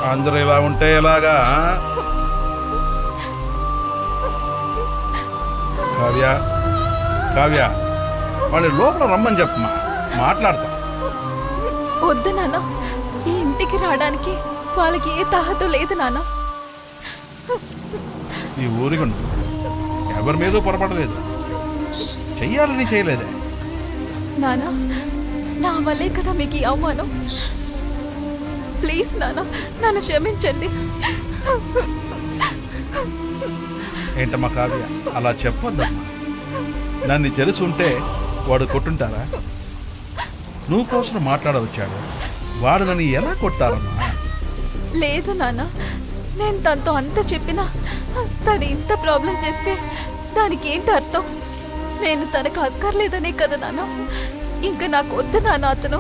అందరూ ఇలా ఉంటే ఎలాగా? కావ్య కావ్య, వాళ్ళు లోపల రమ్మని చెప్పమ్మా, మాట్లాడతాం. వద్దు నాన్న, ఈ ఇంటికి రావడానికి వాళ్ళకి ఏ తాహతు లేదు నాన్న. ఈ ఊరికి ఎవరి మీద పొరపడలేదు, చెయ్యాలని చేయలేదే నాన్న. నా వల్లే కదా మీకు ఈ అవమానం. ప్లీజ్ నాన్న, నన్ను క్షమించండి. ఏంటమ్మా కావ్య, అలా చెప్పొద్దమ్మా. నన్ను తెలిసి ఉంటే వాడు కొట్టుంటారా? నువ్వు కోసం మాట్లాడవచ్చాడు, వాడు నన్ను ఎలా కొట్టారమ్మా? లేదు నాన్న, నేను తనతో అంత చెప్పినా తను ఇంత ప్రాబ్లం చేస్తే దానికి ఏంటి అర్థం? నేను తనకు అక్కర్లేదనే కదా నాన్న. ఇంకా నాకు వద్దు నాన్న అతను.